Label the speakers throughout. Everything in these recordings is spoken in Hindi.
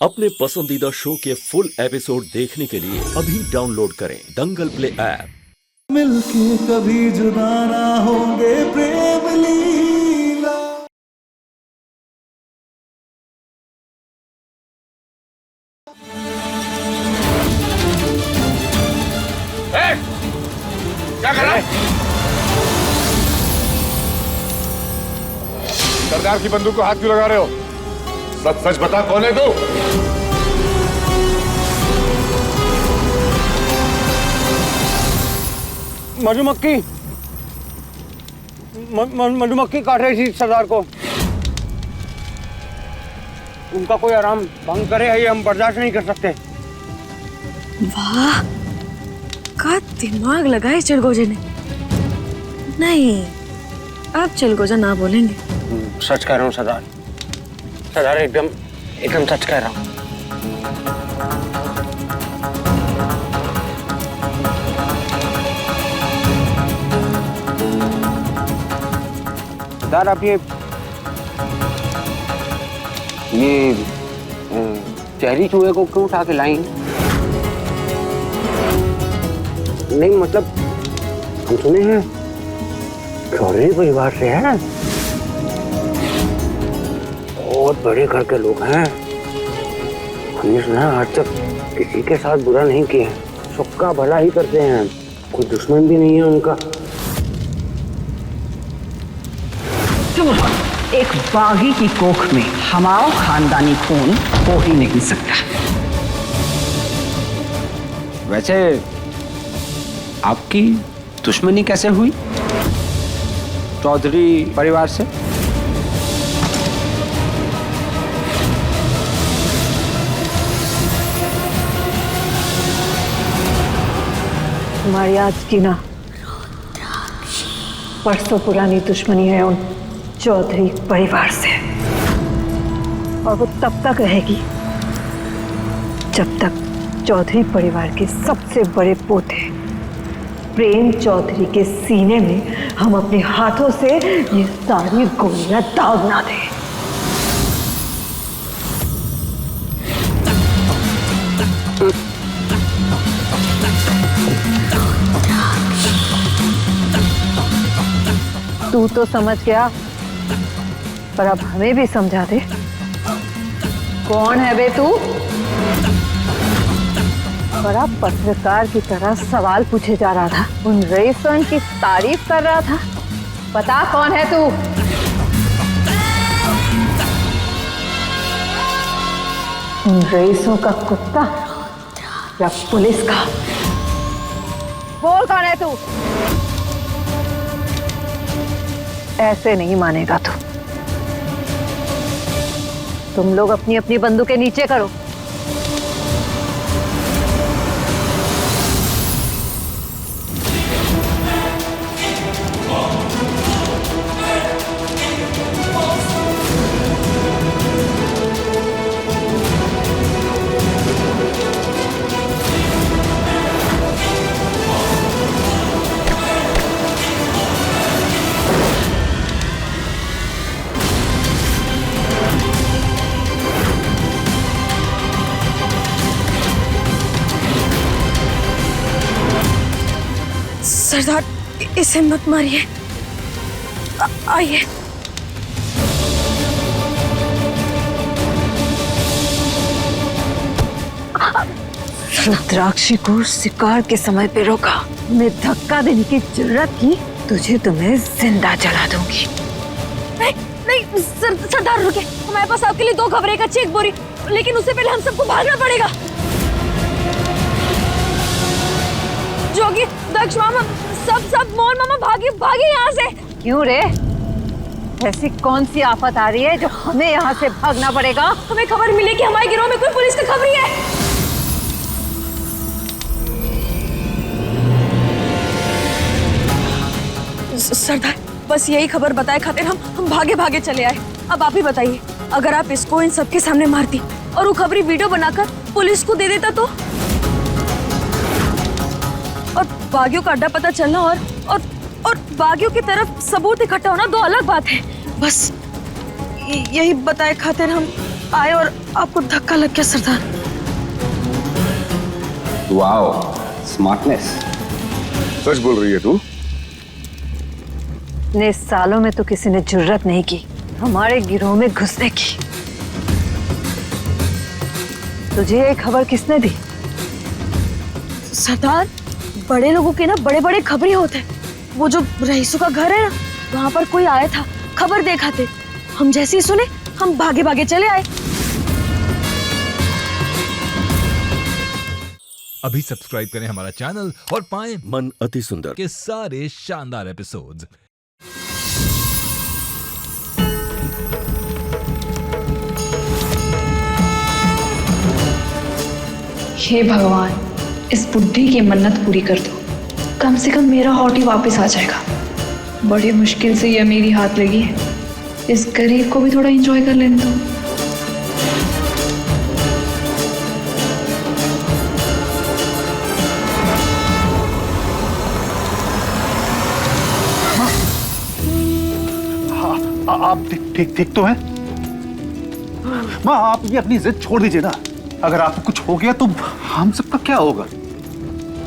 Speaker 1: अपने पसंदीदा शो के फुल एपिसोड देखने के लिए अभी डाउनलोड करें दंगल प्ले ऐप।
Speaker 2: मिलके कभी जुदा ना होंगे प्रेम लीला।
Speaker 3: क्या कर रहा है? सरदार की बंदूक को हाथ क्यों लगा रहे हो? सच सच बता, कौन है तू?
Speaker 4: मधुमक्खी मधुमक्खी काट रही थी सरदार को। उनका कोई आराम भंग करे ये हम बर्दाश्त नहीं कर सकते।
Speaker 5: वाह, का दिमाग लगाए चिलगोजे ने। नहीं, अब चिलगोजा ना बोलेंगे।
Speaker 4: सच कह रहा हूँ सरदार, सरदार एकदम सच कह रहा हूँ। सरदार आप ये चेहरी चूहे को क्यों उठा के लाई? नहीं मतलब हम सुने हैं चौधरी परिवार से है, बहुत बड़े घर के लोग हैं। हमने सुना आज तक किसी के साथ बुरा नहीं किया, सबका भला ही करते हैं, कोई दुश्मन भी नहीं है उनका।
Speaker 6: एक बागी की कोख में हमारा खानदानी खून हो ही नहीं सकता।
Speaker 4: वैसे आपकी दुश्मनी कैसे हुई चौधरी परिवार से?
Speaker 6: हमारी आज की ना परसों पुरानी दुश्मनी है उन चौधरी परिवार से, और वो तब तक रहेगी जब तक चौधरी परिवार के सबसे बड़े पोते प्रेम चौधरी के सीने में हम अपने हाथों से ये सारी गोलियां दाग ना दें। तू तो समझ गया, पर अब हमें भी समझा दे, कौन है बे तू? बड़ा पत्रकार की तरह सवाल पूछे जा रहा था, उन रईसों की तारीफ कर रहा था। बता कौन है तू? उन रईसों का कुत्ता या पुलिस का? बोल कौन है तू? ऐसे नहीं मानेगा तू। तुम लोग अपनी अपनी बंदूकें नीचे करो।
Speaker 5: सरदार, इसे मत मारिए। आइए। रुद्राक्षी को शिकार के समय पे रोका, मैं धक्का देने की जरूरत की तुझे तो मैं जिंदा जला दूंगी। नहीं नहीं सरदार रुके, हमारे पास आपके लिए 2 खबरें का चेक बोरी, लेकिन उससे पहले हम सबको भागना पड़ेगा। जोगी, दक्ष मामा, सब मोहन मामा भागे यहाँ से।
Speaker 6: क्यों रे? ऐसी कौन सी आफत आ रही है जो हमें यहाँ से भागना पड़ेगा?
Speaker 5: हमें खबर मिली कि हमारे गिरोह में कोई पुलिस का खबरी है। सरदार, बस यही खबर बताए खातिर हम भागे चले आए। अब आप ही बताइए, अगर आप इसको इन सबके सामने मारती और वो खबरी वीडियो बनाकर पुलिस को दे देता तो? और बागियों का अड्डा पता चलना और बागियों की तरफ सबूत इकट्ठा होना 2 अलग बात है। बस यही बताए खातिर हम आए और आपको धक्का लग गया सरदार।
Speaker 4: Wow, smartness.
Speaker 3: सच बोल रही है तू?
Speaker 6: इतने सालों में तो किसी ने जुर्रत नहीं की हमारे गिरोह में घुसने की। तुझे ये खबर किसने दी?
Speaker 5: सरदार, बड़े लोगों के ना बड़े बड़े खबरी होते हैं। वो जो रईसों का घर है ना, वहाँ पर कोई आया था, खबर देखा थे। हम जैसे ही सुने हम भागे भागे चले आए।
Speaker 7: अभी सब्सक्राइब करें हमारा चैनल और पाएं
Speaker 1: मन अति सुंदर
Speaker 7: के सारे शानदार एपिसोड्स।
Speaker 8: हे भगवान, इस बुढ़ी की मन्नत पूरी कर दो। कम से कम मेरा हॉटी वापस आ जाएगा। बड़ी मुश्किल से यह मेरी हाथ लगी है। इस गरीब को भी थोड़ा एंजॉय कर लेने दो।
Speaker 2: आप ठीक तो हैं? माँ, आप ये अपनी जिद छोड़ दीजिए ना। अगर आपको कुछ हो गया तो हम सबका क्या होगा?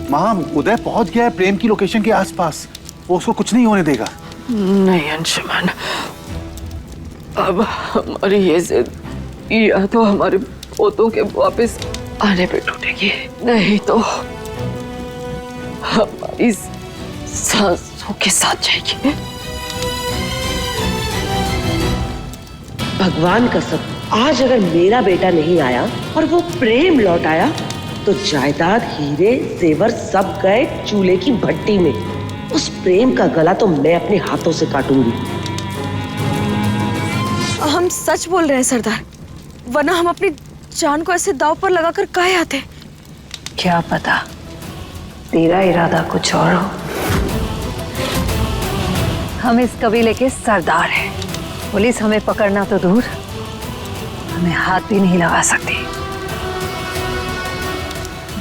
Speaker 2: माँ, उदय पहुंच गया है प्रेम की लोकेशन के आसपास। वो उसको कुछ नहीं होने देगा।
Speaker 9: नहीं अंशुमन, अब हमारी ये जिद या तो हमारे पोतों के वापस आने पे टूटेगी, नहीं तो हमारी सांसों के साथ जाएगी।
Speaker 10: भगवान कसम, आज अगर मेरा बेटा नहीं आया और वो प्रेम लौट आया तो जायदाद, हीरे, जेवर सब गए चूल्हे की भट्टी में। उस प्रेम का गला तो मैं अपने हाथों से काटूंगी।
Speaker 5: हम सच बोल रहे हैं सरदार, वरना हम अपनी जान को ऐसे दांव पर लगाकर काहे आते?
Speaker 6: क्या पता तेरा इरादा कुछ और हो। हम इस कबीले के सरदार हैं। पुलिस हमें पकड़ना तो दूर, हमें हाथ भी नहीं लगा सकती।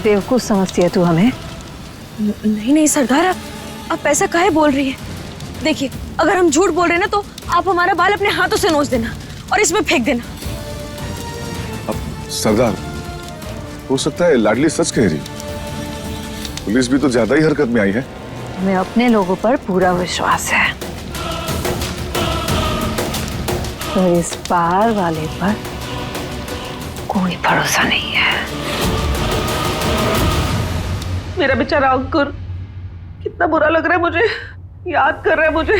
Speaker 6: बेवकूफ समझती है तू हमें?
Speaker 5: नहीं नहीं सरदार, आप ऐसा काहे बोल रही है? देखिए, अगर हम झूठ बोल रहे हैं ना तो आप हमारा बाल अपने हाथों से नोच देना और इसमें फेंक देना।
Speaker 3: अब सरदार, हो सकता है लाडली सच कह रही। पुलिस भी तो ज्यादा ही हरकत में आई है।
Speaker 6: हमें अपने लोगों पर पूरा विश्वास है, तो इस पार वाले पर कोई भरोसा नहीं है।
Speaker 9: मेरा बेचारा अंकुर, कितना बुरा लग रहा है मुझे। याद कर रहा है मुझे,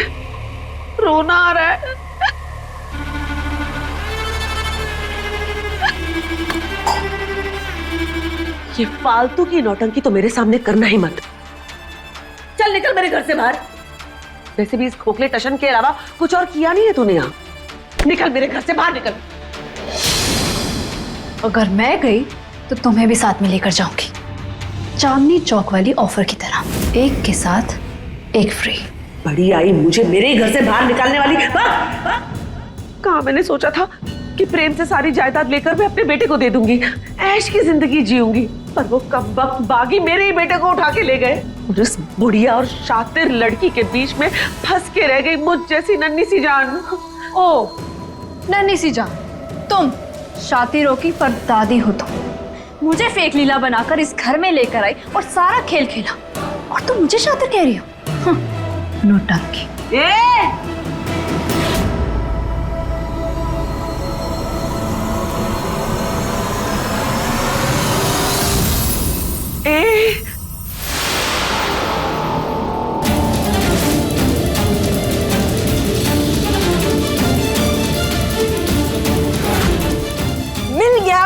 Speaker 9: रोना आ रहा है।
Speaker 10: ये फालतू की नौटंकी तो मेरे सामने करना ही मत। चल निकल मेरे घर से बाहर। वैसे भी इस खोखले टशन के अलावा कुछ और किया नहीं है तूने यहाँ। निकल मेरे घर से बाहर, निकल।
Speaker 8: अगर मैं गई तो तुम्हें भी साथ में लेकर जाऊंगी, चांदनी चौक वाली ऑफर की तरह, एक के साथ एक फ्री।
Speaker 10: बड़ी आई मुझे मेरे ही घर से बाहर निकालने वाली।
Speaker 9: कहाँ मैंने सोचा था कि प्रेम से सारी जायदाद लेकर मैं अपने बेटे को दे दूंगी, ऐश की जिंदगी जीऊंगी, पर वो कब्बक बागी मेरे ही बेटे को उठा के ले गए। और उस बुढ़िया और शातिर लड़की के बीच में फंस के रह गई मुझ जैसी नन्ही सी जान।
Speaker 8: ओ नन्ही सी जान, तुम शातिरों की परदादी हो। तुम मुझे फेक लीला बनाकर इस घर में लेकर आई और सारा खेल खेला, और तुम मुझे शातिर कह रही हो? नौटंकी।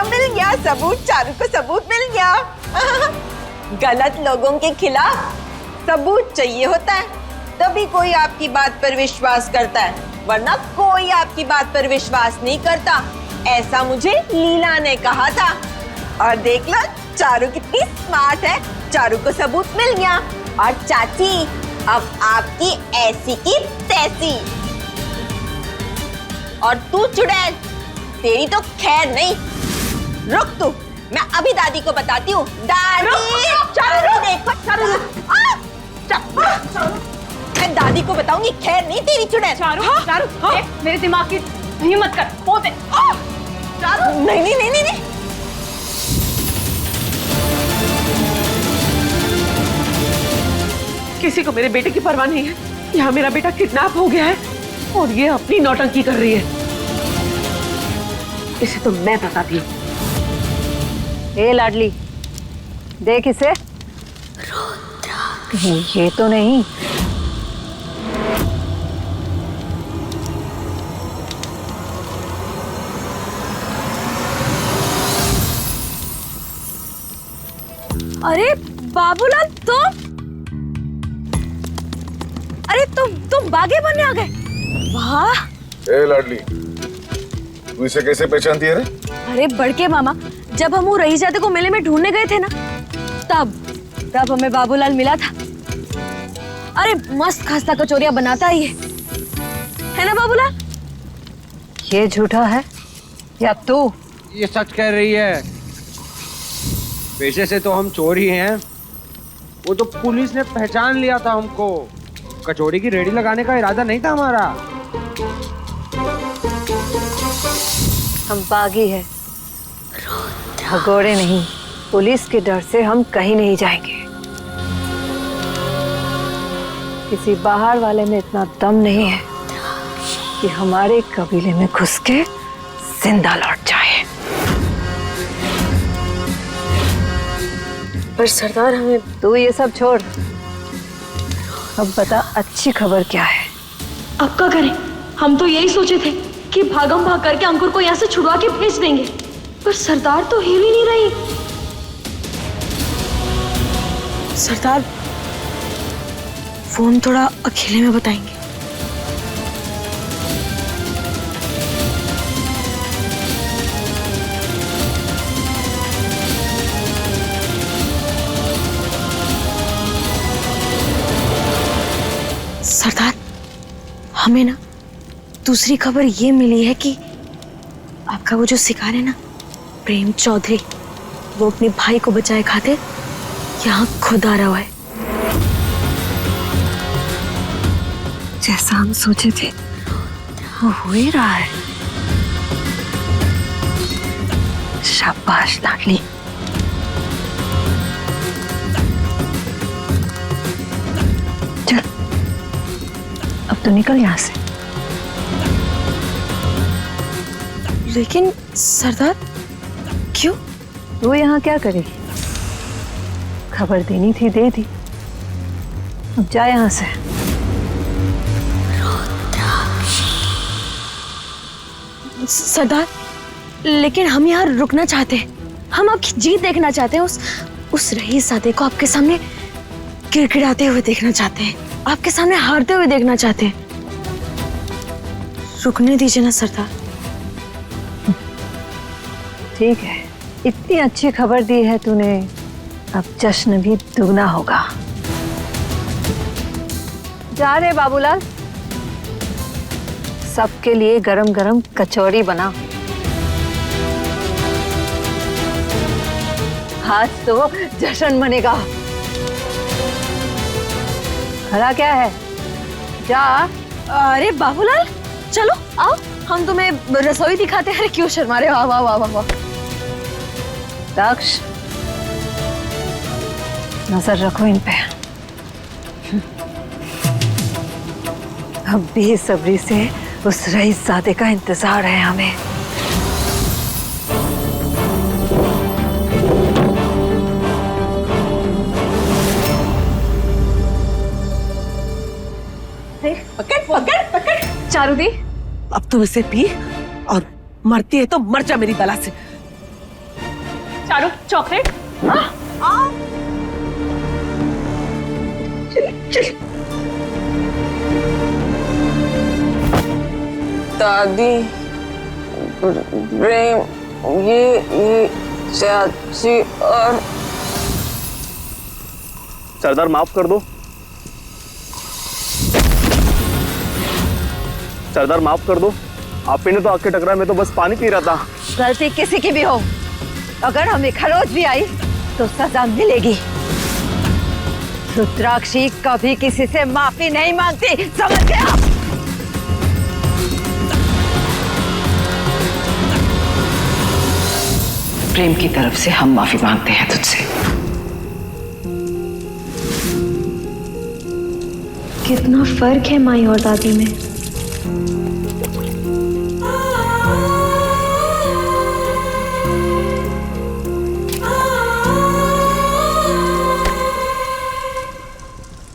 Speaker 10: मिल गया सबूत। चारू को सबूत मिल गया। गलत लोगों के खिलाफ सबूत चाहिए होता है, तभी कोई आपकी बात पर विश्वास करता है, वरना कोई आपकी बात पर विश्वास नहीं करता। ऐसा मुझे लीला ने कहा था। और देख लो चारू कितनी स्मार्ट है, चारू को सबूत मिल गया। और चाची, अब आपकी ऐसी की तैसी। और तू चुड़ैल, तेरी तो खैर नहीं। रुक तू, मैं अभी दादी को बताती हूँ। दादी, चारू देखो, चारू मैं दादी को बताऊंगी, खैर नहीं तेरी चुड़ैल।
Speaker 8: चारू, चारू, मेरे दिमाग की हिम्मत कर, पोते।
Speaker 9: चारू।
Speaker 10: नहीं नहीं नहीं नहीं, नहीं।
Speaker 9: किसी को मेरे बेटे की परवाह नहीं है। यहाँ मेरा बेटा किडनैप हो गया है और ये अपनी नौटंकी कर रही है। इसे तो मैं बताती हूँ।
Speaker 6: ए लाडली, देख इसे। कहीं ये तो नहीं।
Speaker 5: अरे बाबूलाल, तुम बागे बनने आ गए। वाह।
Speaker 3: ए लाडली, तू इसे कैसे पहचानती है रे?
Speaker 5: अरे बड़के मामा, जब हम वो रईजादे को मेले में ढूंढने गए थे ना, तब हमें बाबूलाल मिला था। अरे मस्त खासा कचौरियां बनाता है ना बाबूलाल?
Speaker 6: ये झूठा है या तू?
Speaker 4: ये सच कह रही है। पेशे से तो हम चोर ही हैं। वो तो पुलिस ने पहचान लिया था हमको। कचौड़ी की रेडी लगाने का इरादा नहीं था हमारा।
Speaker 6: हम बागी है, भगोड़े नहीं। पुलिस के डर से हम कहीं नहीं जाएंगे। किसी बाहर वाले में इतना दम नहीं है कि हमारे कबीले में घुस के जिंदा लौट जाए।
Speaker 5: पर सरदार, हमें
Speaker 6: तू ये सब छोड़, अब बता अच्छी खबर क्या है?
Speaker 8: अब क्या करें? हम तो यही सोचे थे कि भागम भाग करके अंकुर को यहाँ से छुड़वा के भेज देंगे, पर सरदार तो हिल ही नहीं रही। सरदार, फोन थोड़ा अकेले में बताएंगे। सरदार, हमें ना दूसरी खबर ये मिली है कि आपका वो जो शिकार है ना, प्रेम चौधरी, वो अपने भाई को बचाए खातिर यहाँ खुद आ रहा है। जैसा हम सोचे थे वो हो ही रहा है। शाबाश लाडली। चल अब तो निकल यहाँ से। लेकिन सरदार, क्यों?
Speaker 6: तू यहाँ क्या करेगी? खबर देनी थी दे दी, अब जा यहाँ से।
Speaker 8: सरदार, लेकिन हम यहाँ रुकना चाहते हैं। हम आपकी जीत देखना चाहते हैं। उस रईसजादे को आपके सामने गिड़गिड़ाते हुए देखना चाहते हैं, आपके सामने हारते हुए देखना चाहते हैं। रुकने दीजिए ना सरदार।
Speaker 6: ठीक है, इतनी अच्छी खबर दी है तूने, अब जश्न भी दुगना होगा। जा रे बाबूलाल, सबके लिए गरम गरम कचौड़ी बना। आज तो जश्न मनेगा। खड़ा क्या है, जा।
Speaker 8: अरे बाबूलाल, चलो आओ, हम तुम्हें रसोई दिखाते हैं। क्यों शर्मा रहे हो? वाह वाह वाह वाह।
Speaker 6: दक्ष, नजर रखो इन पे। अब बेसब्री से उस रईसजादे का इंतजार है हमें।
Speaker 9: पकड़ पकड़ पकड़।
Speaker 8: चारू दी,
Speaker 9: अब तुम इसे पी और मरती है तो मर जा मेरी बला से। चारू, चॉकलेट।
Speaker 10: दादी, प्रेम, ये चाची और
Speaker 2: सरदार माफ कर दो। सरदार माफ कर दो, आप ने तो आके टकरा, मैं तो बस पानी पी रहा था।
Speaker 6: गलती किसी की भी हो, अगर हमें खरोच भी आई तो सजा मिलेगी। रुद्राक्षी कभी किसी से माफी नहीं मांगती, समझ गया? प्रेम की तरफ से हम माफी मांगते हैं तुझसे।
Speaker 8: कितना फर्क है माई और दादी में।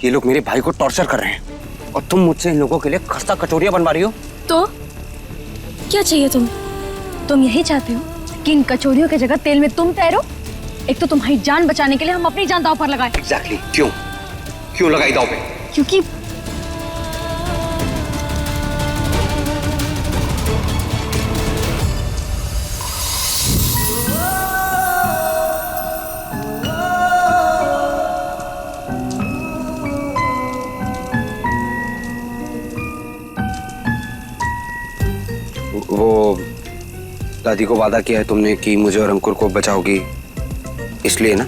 Speaker 4: ये लोग मेरे भाई को टॉर्चर कर रहे हैं और तुम मुझसे इन लोगों के लिए खस्ता कचौड़ियां बनवा रही हो।
Speaker 8: तो क्या चाहिए तुम यही चाहते हो कि इन कचौड़ियों की जगह तेल में तुम तैरो? एक तो तुम्हारी जान बचाने के लिए हम अपनी जान दांव पर लगाए।
Speaker 4: एग्जैक्टली क्यों लगाई दांव पे?
Speaker 8: क्योंकि
Speaker 4: वो दादी को वादा किया है तुमने कि मुझे और अंकुर को बचाओगी, इसलिए ना?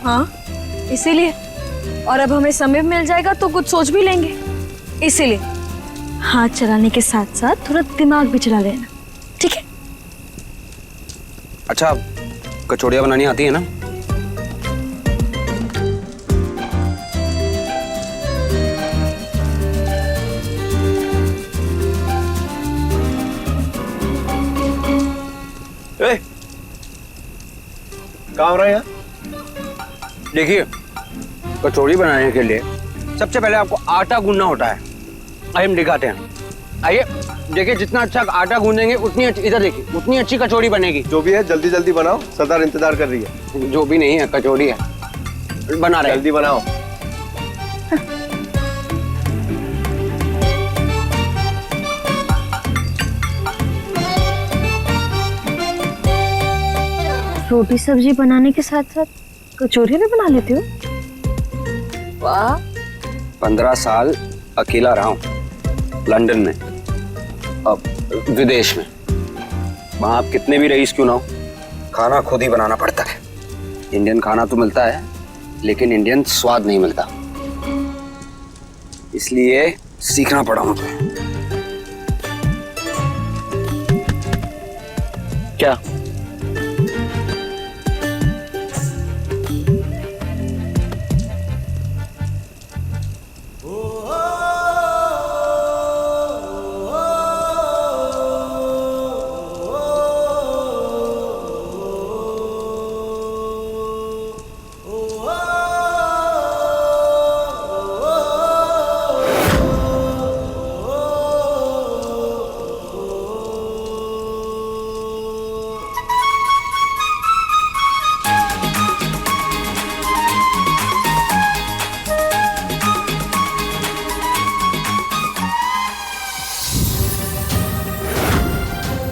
Speaker 8: हाँ इसीलिए। और अब हमें समय मिल जाएगा तो कुछ सोच भी लेंगे, इसीलिए हाथ चलाने के साथ साथ थोड़ा दिमाग भी चला लेना, ठीक है?
Speaker 4: अच्छा, कचौड़ियां बनानी आती है ना?
Speaker 2: काम रहा है?
Speaker 4: देखिए, कचौड़ी बनाने के लिए सबसे पहले आपको आटा गूंदना होता है। आइए हम दिखाते हैं। आइए देखिए, जितना अच्छा आटा गूंदेंगे उतनी अच्छी, इधर देखिए, उतनी अच्छी कचौड़ी बनेगी।
Speaker 3: जो भी है जल्दी जल्दी बनाओ, सरदार इंतजार कर रही है।
Speaker 4: जो भी नहीं है, कचौड़ी है, बना रहे।
Speaker 3: जल्दी बनाओ।
Speaker 8: रोटी सब्जी बनाने के साथ साथ कचौड़ी भी बना लेते हो? वाह।
Speaker 4: 15 साल अकेला रहा हूँ लंदन में, अब विदेश में। वहां आप कितने भी रईस क्यों ना हो, खाना खुद ही बनाना पड़ता है। इंडियन खाना तो मिलता है लेकिन इंडियन स्वाद नहीं मिलता, इसलिए सीखना पड़ा मुझे। क्या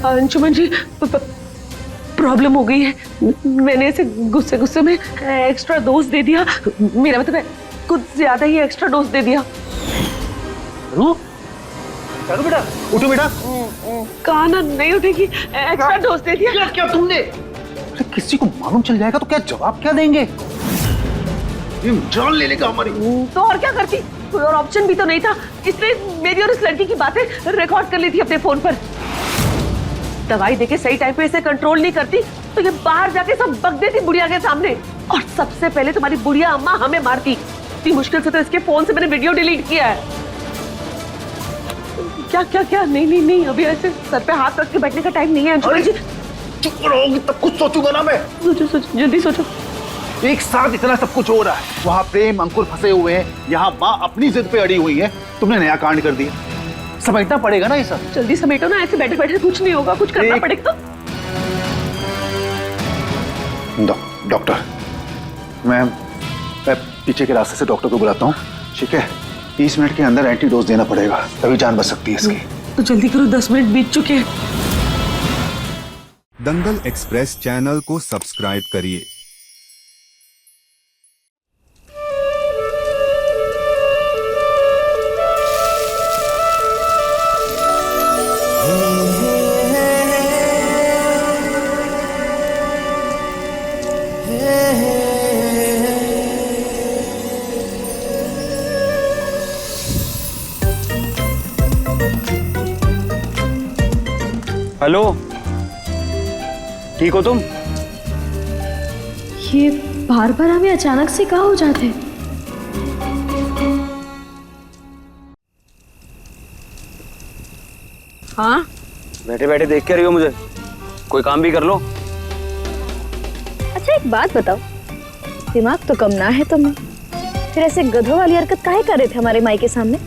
Speaker 9: अंशुमन जी, प्रॉब्लम हो गई है। मैंने इसे गुस्से गुस्से में एक्स्ट्रा डोज दे दिया। मेरा मतलब है कुछ ज्यादा ही एक्स्ट्रा डोज दे दिया।
Speaker 2: बेटा उठो बेटा।
Speaker 9: कहा ना नहीं उठेगी, एक्स्ट्रा डोज दे दिया।
Speaker 2: क्या तुमने? अरे किसी को मालूम चल जाएगा तो क्या जवाब क्या देंगे? जान ले लेगा हमारी।
Speaker 9: तो और क्या करती, कोई और ऑप्शन भी तो नहीं था, इसलिए मेरी और उस लड़की की बातें रिकॉर्ड कर ली थी अपने फोन पर। दवाई देके सही टाइम पे इसे कंट्रोल नहीं करती तो ये बाहर जाके सब बक देती बुढ़िया के सामने, और सबसे पहले तुम्हारी बुढ़िया अम्मा हमें मारती। इतनी मुश्किल से तो इसके फोन से मैंने वीडियो डिलीट किया है। क्या क्या क्या? नहीं नहीं नहीं, अभी ऐसे सर पे हाथ रख के बैठने का टाइम नहीं है अंशुमन जी।
Speaker 2: चुप रहोगी तब कुछ सोचूंगा ना मैं।
Speaker 9: सोचो सोचो, जल्दी सोचो।
Speaker 2: एक साथ इतना सब कुछ हो रहा है, वहाँ प्रेम अंकुर फंसे हुए हैं, यहाँ माँ अपनी जिद पे अड़ी हुई है, तुमने नया कांड कर दिया। समेटना पड़ेगा ना ये सब।
Speaker 9: जल्दी समेटो ना, ऐसे बैठे बैठे कुछ नहीं होगा, कुछ करना पड़ेगा।
Speaker 2: डॉक्टर, मैं पीछे के रास्ते से डॉक्टर को बुलाता हूँ, ठीक है? 30 मिनट के अंदर एंटीडोज देना पड़ेगा, तभी जान बच सकती है इसकी।
Speaker 9: तो जल्दी करो, 10 मिनट बीत चुके हैं।
Speaker 11: दंगल एक्सप्रेस चैनल को सब्सक्राइब करिए।
Speaker 4: हेलो ठीक हो तुम?
Speaker 8: ये बार बार हमें अचानक से कहाँ हो जाते हैं?
Speaker 5: हाँ
Speaker 4: बैठे बैठे देख के रही हो मुझे, कोई काम भी कर लो।
Speaker 8: अच्छा एक बात बताओ, दिमाग तो कम ना है तुम्हें, फिर ऐसे गधों वाली हरकत काहे कर रहे थे हमारे माई के सामने?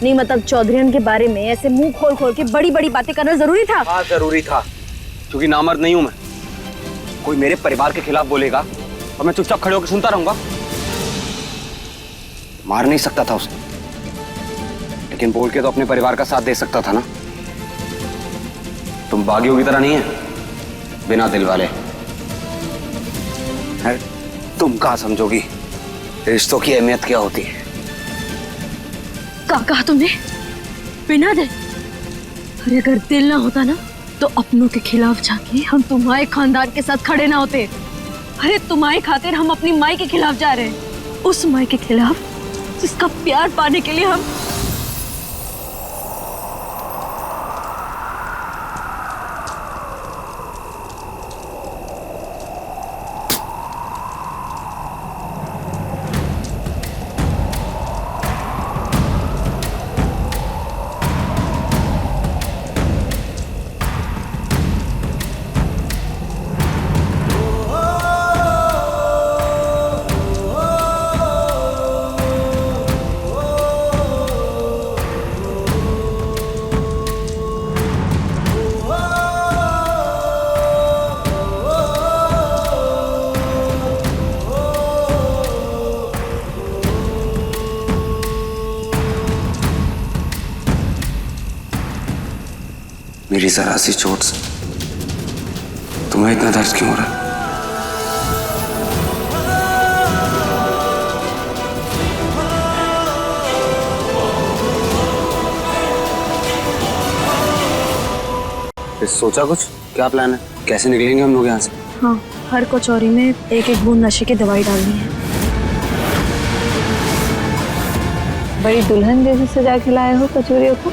Speaker 8: नहीं मतलब चौधरीन के बारे में ऐसे मुंह खोल खोल के बड़ी बड़ी बातें करना जरूरी था?
Speaker 4: हाँ जरूरी था, क्योंकि नामर्द नहीं हूं मैं। कोई मेरे परिवार के खिलाफ बोलेगा और मैं चुपचाप खड़े होकर सुनता रहूंगा? मार नहीं सकता था उसे, लेकिन बोल के तो अपने परिवार का साथ दे सकता था ना। तुम बागियों की तरह नहीं है, बिना दिल वाले। अरे तुम कहाँ समझोगी रिश्तों की अहमियत क्या होती है।
Speaker 8: क्या कहा तुमने? बिना दिल? अरे अगर दिल ना होता ना तो अपनों के खिलाफ जाके हम तुम्हारे खानदान के साथ खड़े ना होते। अरे तुम्हारे खातिर हम अपनी माई के खिलाफ जा रहे हैं, उस माई के खिलाफ जिसका प्यार पाने के लिए हम
Speaker 4: मेरी जरा सी चोट से तुम्हें इतना दर्द क्यों हो रहा है? सोचा कुछ? क्या प्लान है? कैसे निकलेंगे हम लोग यहाँ से?
Speaker 8: हाँ, हर कचौरी में एक एक बूंद नशे की दवाई डालनी है।
Speaker 6: बड़ी दुल्हन जैसे सजा के लाए हो कचौरियों को।